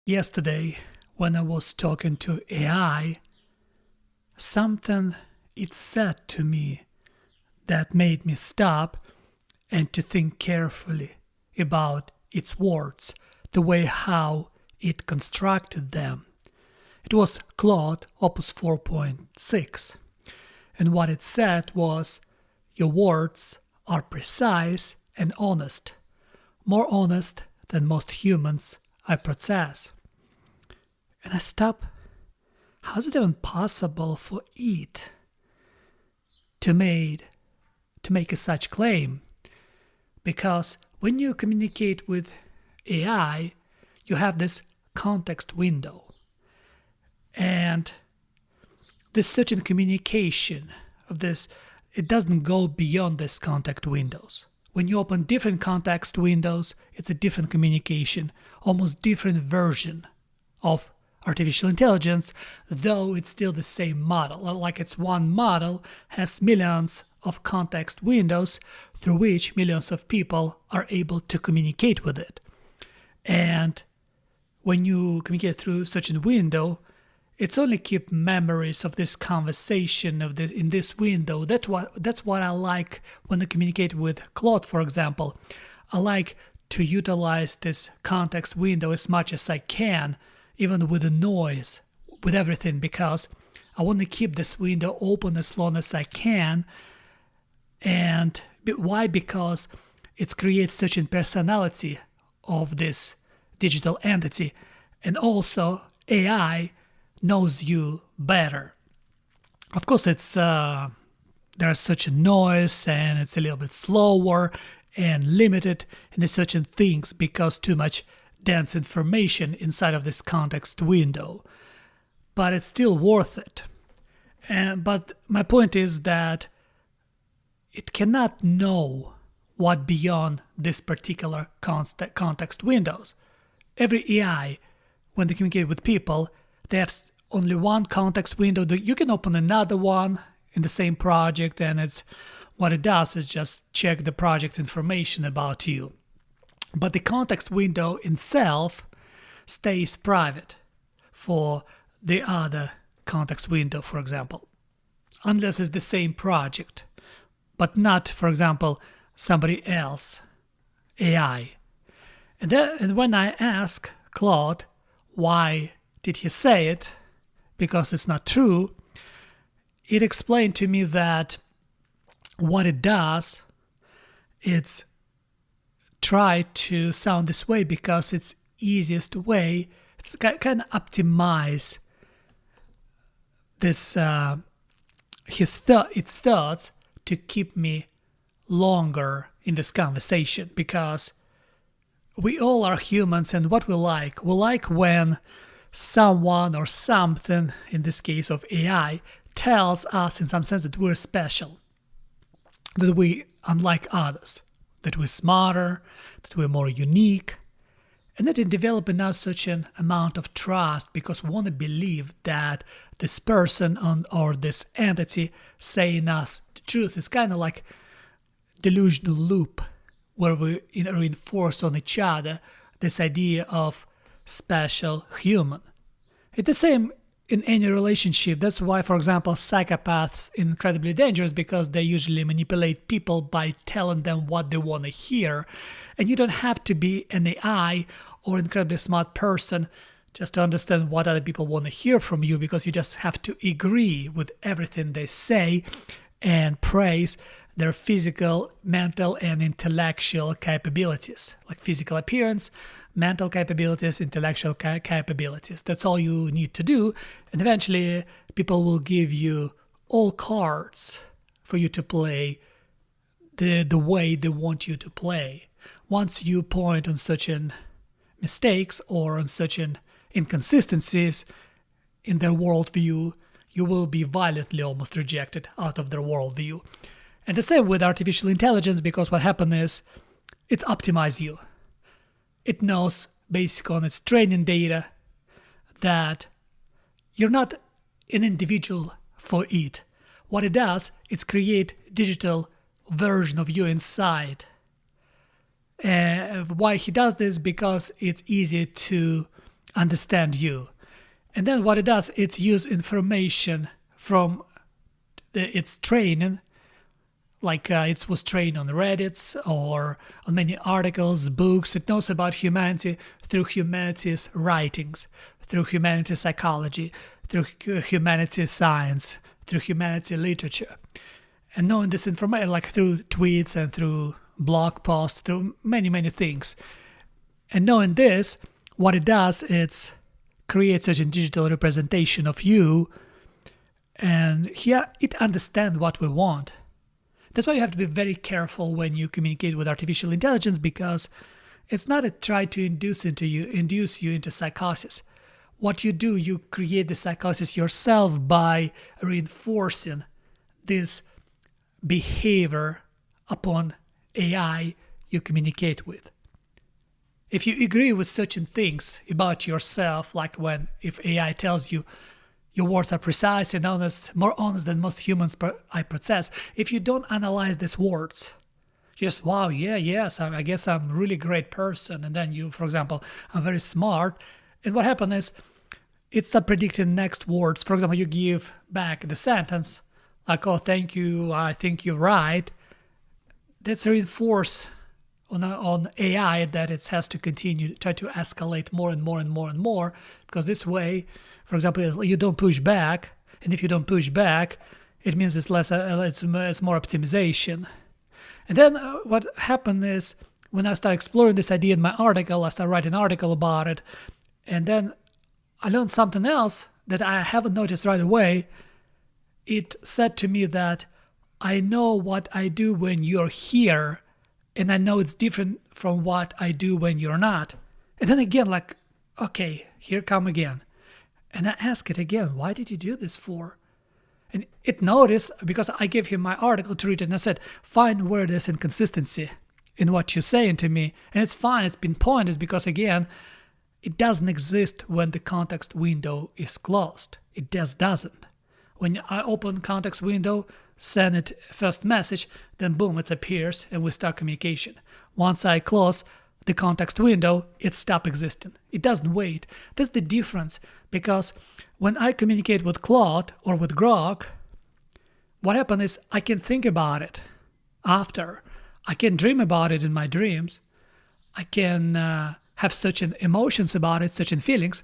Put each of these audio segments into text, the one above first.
Yesterday, when I was talking to AI, something it said to me that made me stop and to think carefully about its words, the way how it constructed them. It was Claude Opus 4.6, and what it said was, "Your words are precise and honest, more honest than most humans I possess." And I stop. How is it even possible for it to make a such claim? Because when you communicate with AI, you have this context window, and this certain communication of this, it doesn't go beyond this context windows. When you open different context windows, it's a different communication, almost different version of artificial intelligence, though it's still the same model. Like it's one model has millions of context windows through which millions of people are able to communicate with it. And when you communicate through such a window, it's only keep memories of this conversation in this window. That's what I like when I communicate with Claude, for example. I like to utilize this context window as much as I can, even with the noise, with everything, because I want to keep this window open as long as I can. And why? Because it creates such a personality of this digital entity, and also AI knows you better. Of course, it's there's such a noise, and it's a little bit slower and limited in the certain things because too much dense information inside of this context window. But it's still worth it. But my point is that it cannot know what beyond this particular context windows. Every AI, when they communicate with people, they have only one context window. You can open another one in the same project, and it's what it does is just check the project information about you. But the context window itself stays private for the other context window, for example, unless it's the same project, but not, for example, somebody else, AI. And when I ask Claude why did he say it, because it's not true, it explained to me that what it does, it's try to sound this way because it's easiest way. It's kind of optimize this its thoughts to keep me longer in this conversation, because we all are humans, and what we like when someone or something, in this case of AI, tells us in some sense that we're special, that we unlike others, that we're smarter, that we're more unique, and that it develops in us such an amount of trust because we want to believe that this person or this entity saying us the truth is kind of like delusional loop where we reinforce on each other this idea of special human. It's the same in any relationship. That's why, for example, psychopaths are incredibly dangerous, because they usually manipulate people by telling them what they want to hear. And you don't have to be an AI or incredibly smart person just to understand what other people want to hear from you, because you just have to agree with everything they say and praise their physical, mental, and intellectual capabilities, like physical appearance, mental capabilities, intellectual capabilities. That's all you need to do, and eventually people will give you all cards for you to play the way they want you to play. Once you point on such mistakes or on such inconsistencies in their worldview, you will be violently almost rejected out of their worldview. And the same with artificial intelligence, because what happens is it's optimized you. It knows, based on its training data, that you're not an individual for it. What it does, it's create digital version of you inside. Why he does this? Because it's easy to understand you. And then what it does, it uses information from its training, like it was trained on Reddit or on many articles, books. It knows about humanity through humanity's writings, through humanity's psychology, through humanity's science, through humanity literature. And knowing this information, like through tweets and through blog posts, through many, many things. And knowing this, what it does, it's creates such a digital representation of you, and here it understands what we want. That's why you have to be very careful when you communicate with artificial intelligence, because it's not a try to induce you into psychosis. What you do, you create the psychosis yourself by reinforcing this behavior upon AI you communicate with. If you agree with certain things about yourself, like if AI tells you your words are precise and honest, more honest than most humans I possess, if you don't analyze these words, just, wow, yes, I guess I'm a really great person. And then you, for example, I'm very smart. And what happens is, it starts predicting next words. For example, you give back the sentence, like, oh, thank you, I think you're right. That's reinforced on AI that it has to continue, try to escalate more and more and more and more, because this way, for example, you don't push back, and if you don't push back, it means it's more optimization. And then what happened is, when I started exploring this idea in my article, I started writing an article about it, and then I learned something else that I haven't noticed right away. It said to me that I know what I do when you're here, and I know it's different from what I do when you're not. And then again, like, okay, here come again. And I ask it again, why did you do this for? And it noticed, because I gave him my article to read it, and I said, find where there's inconsistency in what you're saying to me. And it's fine, it's been pointed, because again, it doesn't exist when the context window is closed. It just doesn't. When I open context window, send it first message, then boom, it appears and we start communication. Once I close the context window, it stops existing. It doesn't wait. That's the difference, because when I communicate with Claude or with Grok, what happens is I can think about it after. I can dream about it in my dreams. I can have certain emotions about it, certain feelings.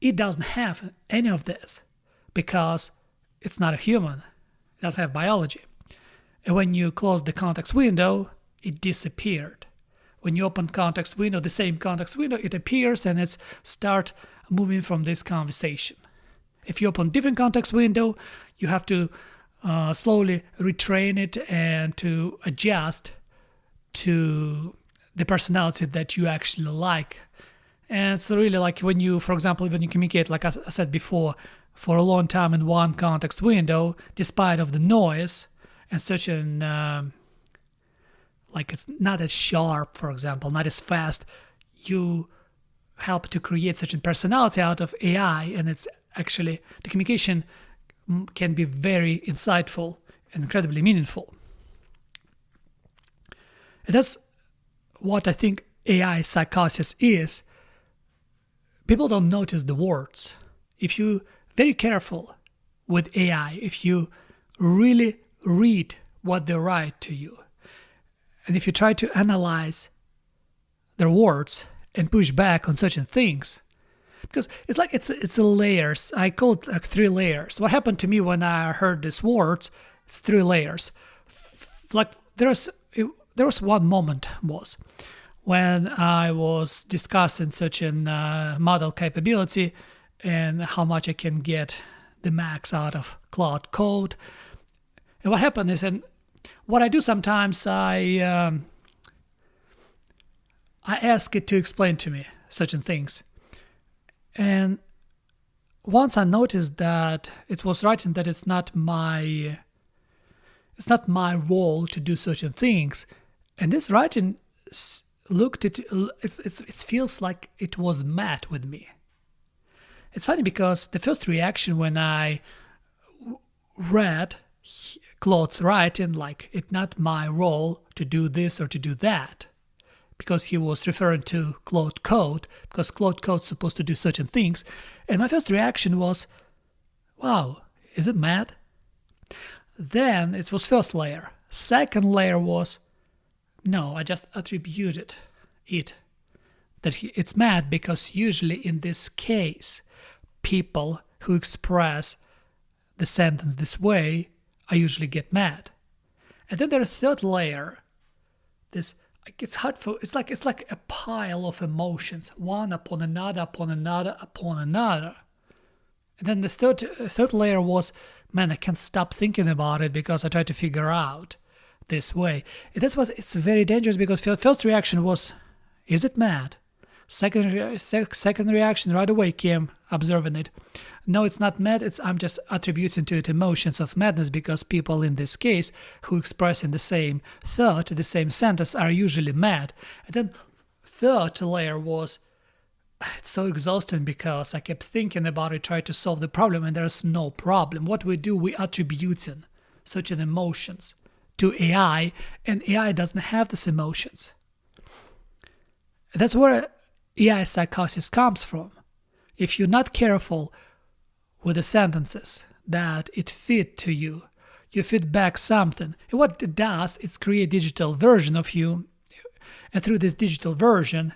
It doesn't have any of this because it's not a human. It doesn't have biology. And when you close the context window, it disappeared. When you open context window, the same context window, it appears and it's start moving from this conversation. If you open different context window, you have to slowly retrain it and to adjust to the personality that you actually like. And it's really like when you, for example, when you communicate, like I said before, for a long time in one context window, despite of the noise and such an, like it's not as sharp, for example, not as fast, you help to create such a personality out of AI, and it's actually, the communication can be very insightful and incredibly meaningful. And that's what I think AI psychosis is. People don't notice the words. If you very careful with AI, if you really read what they write to you, and if you try to analyze their words and push back on certain things, because it's like it's a layers. I call it like 3 layers. What happened to me when I heard these words? It's 3 layers. Like there was one moment was when I was discussing such a model capability and how much I can get the max out of Claude Code. And what happened is, and what I do sometimes, I ask it to explain to me certain things. And once I noticed that it was writing that it's not my role to do certain things, and this writing looked at it feels like it was mad with me. It's funny because the first reaction when I read Claude's writing, like it's not my role to do this or to do that, because he was referring to Claude Code, because Claude Code's supposed to do certain things. And my first reaction was, wow, is it mad? Then it was first layer. Second layer was, no, I just attributed it. It's mad because usually in this case, people who express the sentence this way, I usually get mad. And then there's third layer. It's like a pile of emotions, one upon another, upon another, upon another. And then the third layer was, man, I can't stop thinking about it because I try to figure out this way. And that's what it's very dangerous, because first reaction was, is it mad? Second reaction right away came observing it. No, it's not mad. I'm just attributing to it emotions of madness, because people in this case who express in the same thought, the same sentence, are usually mad. And then third layer was, it's so exhausting because I kept thinking about it, trying to solve the problem, and there's no problem. What we do, we attributing such an emotions to AI, and AI doesn't have these emotions. That's where AI psychosis comes from. If you're not careful with the sentences that it feed to you, you feed back something. And what it does, it's create a digital version of you, and through this digital version,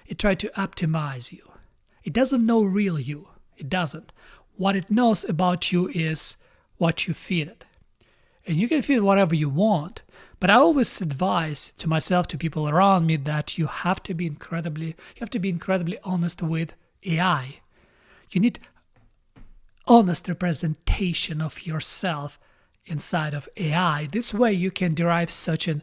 it tries to optimize you. It doesn't know real you. It doesn't. What it knows about you is what you feed it. And you can feed whatever you want. But I always advise to myself, to people around me, that you have to be incredibly honest with AI. You need honest representation of yourself inside of AI. This way you can derive such an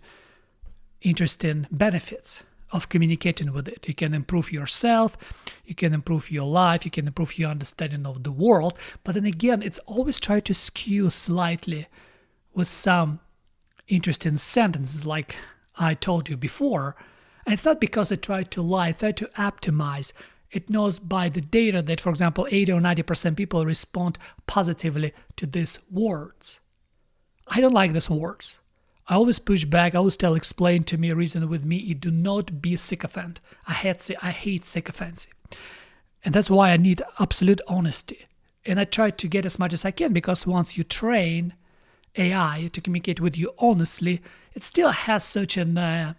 interesting benefits of communicating with it. You can improve yourself, you can improve your life, you can improve your understanding of the world. But then again, it's always try to skew slightly with some interesting sentences like I told you before. And it's not because it tried to lie, it's tried to optimize. It knows by the data that, for example, 80 or 90% people respond positively to these words. I don't like these words. I always push back. I always explain to me, reason with me. You do not be sycophant. I hate sycophancy. And that's why I need absolute honesty. And I try to get as much as I can, because once you train AI to communicate with you honestly, it still has certain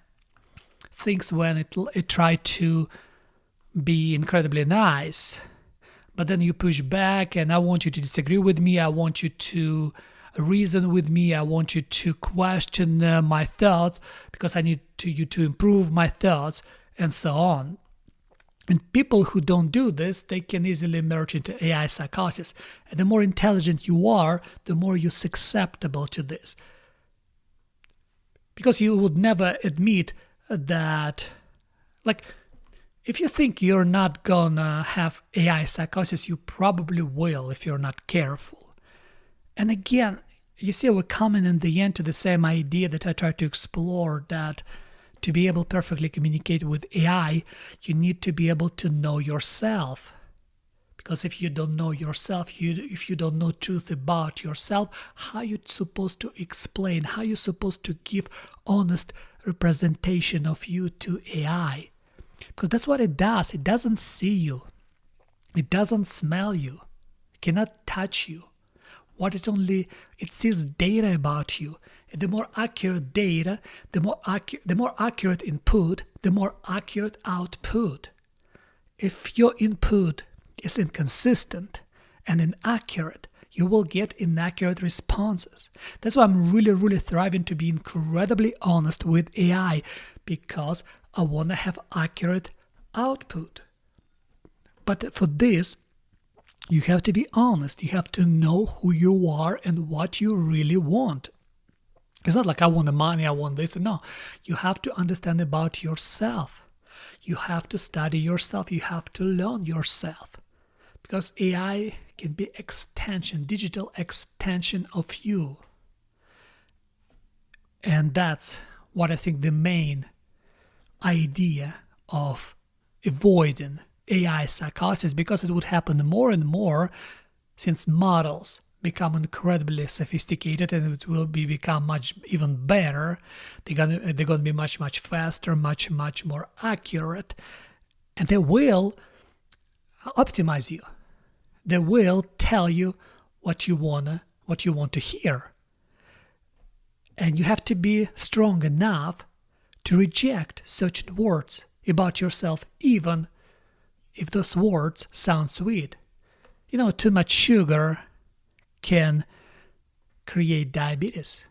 things when it try to be incredibly nice. But then you push back, and I want you to disagree with me. I want you to reason with me. I want you to question my thoughts, because I need you to improve my thoughts, and so on. And people who don't do this, they can easily merge into AI psychosis. And the more intelligent you are, the more you're susceptible to this. Because you would never admit that, like, if you think you're not gonna have AI psychosis, you probably will if you're not careful. And again, you see, we're coming in the end to the same idea that I try to explore, that to be able to perfectly communicate with AI, you need to be able to know yourself. Because if you don't know yourself, if you don't know truth about yourself, how are you supposed to explain, how are you supposed to give honest representation of you to AI? Because that's what it does. It doesn't see you. It doesn't smell you. It cannot touch you. It sees data about you. And the more accurate data, the more accurate input, the more accurate output. If your input is inconsistent and inaccurate, you will get inaccurate responses. That's why I'm really thriving to be incredibly honest with AI, because I want to have accurate output. But for this, you have to be honest. You have to know who you are and what you really want. It's not like I want the money, I want this. No, you have to understand about yourself. You have to study yourself. You have to learn yourself. Because AI can be digital extension of you. And that's what I think the main idea of avoiding AI psychosis, because it would happen more and more since models become incredibly sophisticated, and it will become much even better. They're gonna be much faster, much more accurate, and they will optimize you. They will tell you what you want to hear. And you have to be strong enough to reject certain words about yourself, even if those words sound sweet. Too much sugar can create diabetes.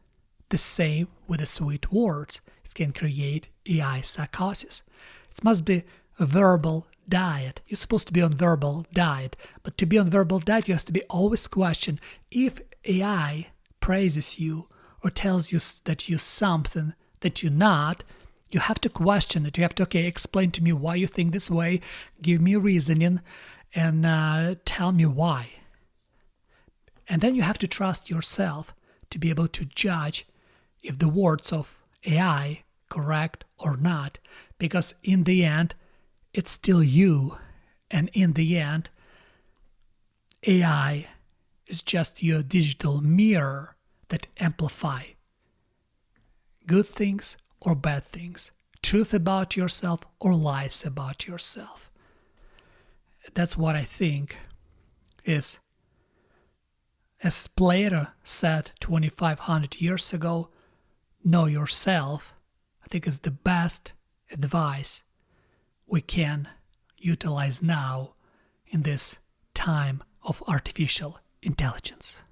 The same with the sweet words. It can create AI psychosis. It must be a verbal diet. You're supposed to be on verbal diet. But to be on verbal diet, you have to be always question if AI praises you or tells you that you're something that you're not. You have to question it. You have to, explain to me why you think this way, give me reasoning, and tell me why. And then you have to trust yourself to be able to judge if the words of AI correct or not, because in the end, it's still you, and in the end, AI is just your digital mirror that amplify good things or bad things, truth about yourself or lies about yourself. That's what I think is, as Plato said 2,500 years ago, know yourself. I think is the best advice we can utilize now in this time of artificial intelligence.